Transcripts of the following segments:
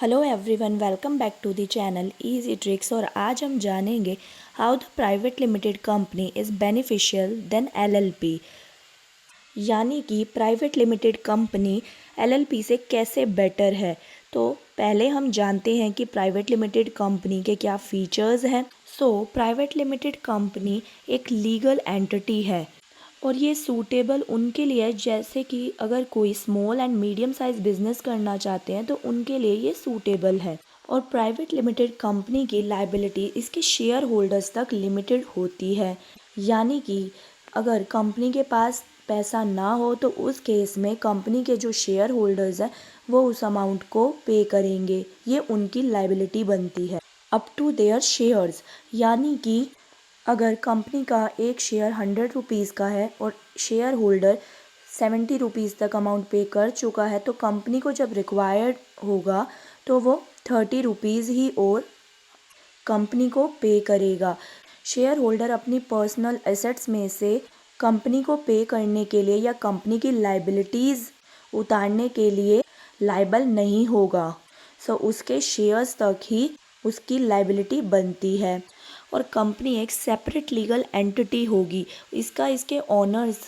Hello everyone, welcome back to the channel easy tricks. और आज हम जानेंगे how the private limited company is beneficial than LLP, यानी कि प्राइवेट लिमिटेड कंपनी एलएलपी से कैसे बेटर है। तो पहले हम जानते हैं कि प्राइवेट लिमिटेड कंपनी के क्या फीचर्स हैं। प्राइवेट लिमिटेड कंपनी एक लीगल एंटिटी है और ये सूटेबल उनके लिए है, जैसे कि अगर कोई small and medium size business करना चाहते हैं तो उनके लिए ये सूटेबल है। और प्राइवेट लिमिटेड कंपनी की लाइबिलिटी इसके शेयर होल्डर्स तक लिमिटेड होती है, यानी कि अगर कंपनी के पास पैसा ना हो तो उस केस में कंपनी के जो शेयर होल्डर्स हैं वो उस अमाउंट को पे करेंगे, ये उनकी लाइबिलिटी बनती है अप टू देयर शेयर्स। यानी कि अगर कंपनी का एक शेयर 100 रुपीज़ का है और शेयर होल्डर 70 रुपीज़ तक अमाउंट पे कर चुका है, तो कंपनी को जब रिक्वायर्ड होगा तो वो 30 रुपीज़ ही और कंपनी को पे करेगा। शेयर होल्डर अपनी पर्सनल एसेट्स में से कंपनी को पे करने के लिए या कंपनी की लाइबिलिटीज़ उतारने के लिए लाइबल नहीं होगा। उसके शेयर्स तक ही उसकी लाइबिलिटी बनती है और कंपनी एक सेपरेट लीगल एंटिटी होगी। इसके ऑनर्स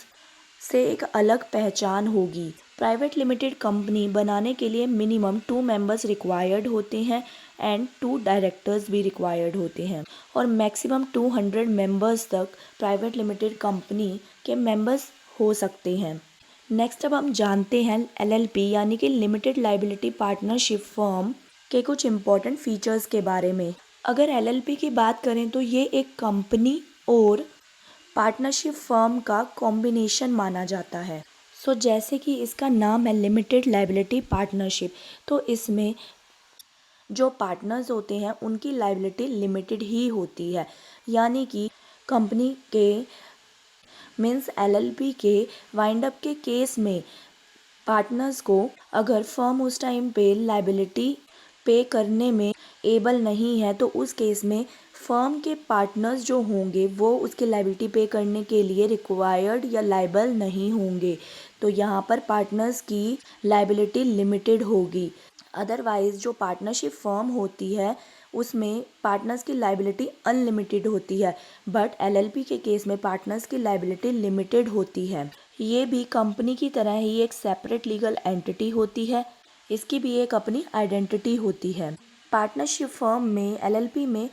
से एक अलग पहचान होगी। प्राइवेट लिमिटेड कंपनी बनाने के लिए मिनिमम 2 मेंबर्स रिक्वायर्ड होते हैं एंड 2 डायरेक्टर्स भी रिक्वायर्ड होते हैं और मैक्सिमम 200 मेंबर्स तक प्राइवेट लिमिटेड कंपनी के मेंबर्स हो सकते हैं। नेक्स्ट अब हम जानते हैं एलएलपी यानी कि लिमिटेड लाइबिलिटी पार्टनरशिप फर्म के कुछ इम्पोर्टेंट फीचर्स के बारे में। अगर एलएलपी की बात करें तो ये एक कंपनी और पार्टनरशिप फर्म का कॉम्बिनेशन माना जाता है। जैसे कि इसका नाम है लिमिटेड लाइबिलिटी पार्टनरशिप, तो इसमें जो पार्टनर्स होते हैं उनकी लाइबिलिटी लिमिटेड ही होती है, यानी कि कंपनी के मीन्स एलएलपी के वाइंड अप के केस में पार्टनर्स को अगर फर्म उस टाइम पे लाइबिलिटी पे करने में एबल नहीं है तो उस केस में फर्म के पार्टनर्स जो होंगे वो उसकी लाइबिलिटी पे करने के लिए रिक्वायर्ड या लाइबल नहीं होंगे। तो यहाँ पर पार्टनर्स की लाइबिलिटी लिमिटेड होगी। अदरवाइज जो पार्टनरशिप फर्म होती है उसमें पार्टनर्स की लाइबिलिटी अनलिमिटेड होती है, बट एलएलपी के केस में पार्टनर्स की लाइबिलिटी लिमिटेड होती है। ये भी कंपनी की तरह ही एक सेपरेट लीगल एंटिटी होती है, इसकी भी एक अपनी आइडेंटिटी होती है। पार्टनरशिप फर्म में एलएलपी में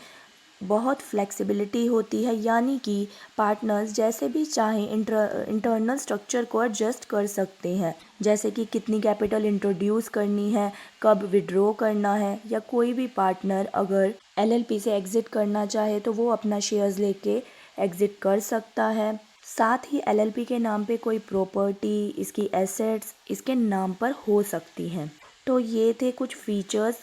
बहुत फ्लेक्सिबिलिटी होती है, यानी कि पार्टनर्स जैसे भी चाहें इंटरनल स्ट्रक्चर को एडजस्ट कर सकते हैं, जैसे कि कितनी कैपिटल इंट्रोड्यूस करनी है, कब विड्रॉ करना है, या कोई भी पार्टनर अगर एलएलपी से एग्ज़िट करना चाहे तो वो अपना शेयर्स लेके एग्ज़िट कर सकता है। साथ ही एलएलपी के नाम पे कोई प्रॉपर्टी, इसकी एसेट्स इसके नाम पर हो सकती हैं। तो ये थे कुछ features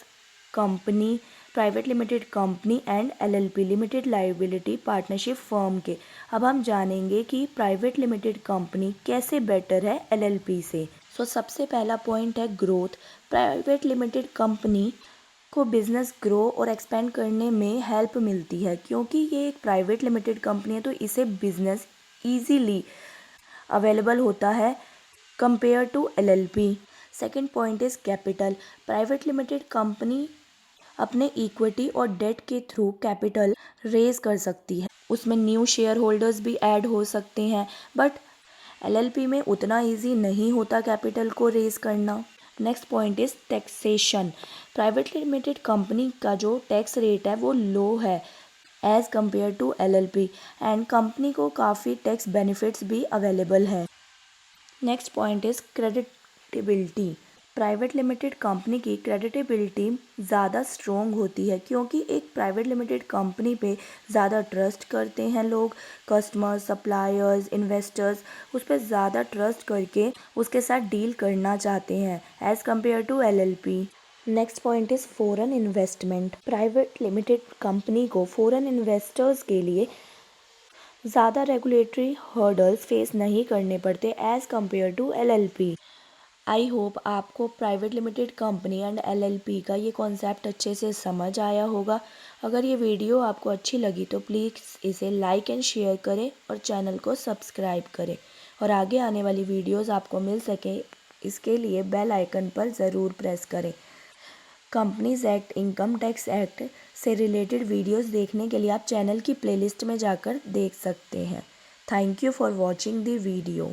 company, private limited company and LLP limited liability partnership firm के। अब हम जानेंगे कि प्राइवेट लिमिटेड कंपनी कैसे बेटर है एलएलपी से। सबसे पहला पॉइंट है ग्रोथ। प्राइवेट लिमिटेड कंपनी को बिजनेस ग्रो और एक्सपेंड करने में हेल्प मिलती है, क्योंकि ये एक प्राइवेट लिमिटेड कंपनी है तो इसे बिजनेस ईजीली अवेलेबल होता है compare to LLP. Second point is capital. Private limited company अपने इक्विटी और डेट के थ्रू कैपिटल रेज कर सकती है, उसमें न्यू शेयर होल्डर्स भी ऐड हो सकते हैं, बट एलएलपी में उतना इजी नहीं होता कैपिटल को रेज करना। Next point is taxation. Private limited company का जो टैक्स रेट है वो लो है as compare to LLP and company को काफ़ी टैक्स बेनिफिट्स भी अवेलेबल है। Next point is creditability. Private limited company की क्रेडिटेबिलिटी ज़्यादा स्ट्रॉन्ग होती है, क्योंकि एक प्राइवेट लिमिटेड कंपनी पे ज़्यादा ट्रस्ट करते हैं लोग, कस्टमर्स, सप्लायर्स, इन्वेस्टर्स उस पर ज़्यादा ट्रस्ट करके उसके साथ डील करना चाहते हैं as compare to LLP. Next point is foreign investment. Private limited company को फॉरेन इन्वेस्टर्स के लिए ज़्यादा रेगुलेटरी हर्डल्स फेस नहीं करने पड़ते as compare to LLP. I hope आपको private limited company and LLP का ये कॉन्सेप्ट अच्छे से समझ आया होगा। अगर ये वीडियो आपको अच्छी लगी तो प्लीज़ इसे लाइक एंड शेयर करें और चैनल को सब्सक्राइब करें, और आगे आने वाली वीडियोस आपको मिल सके इसके लिए बेल आइकन पर ज़रूर प्रेस करें। Companies act, income tax act से रिलेटेड वीडियोस देखने के लिए आप चैनल की प्लेलिस्ट में जाकर देख सकते हैं। Thank you for watching the video.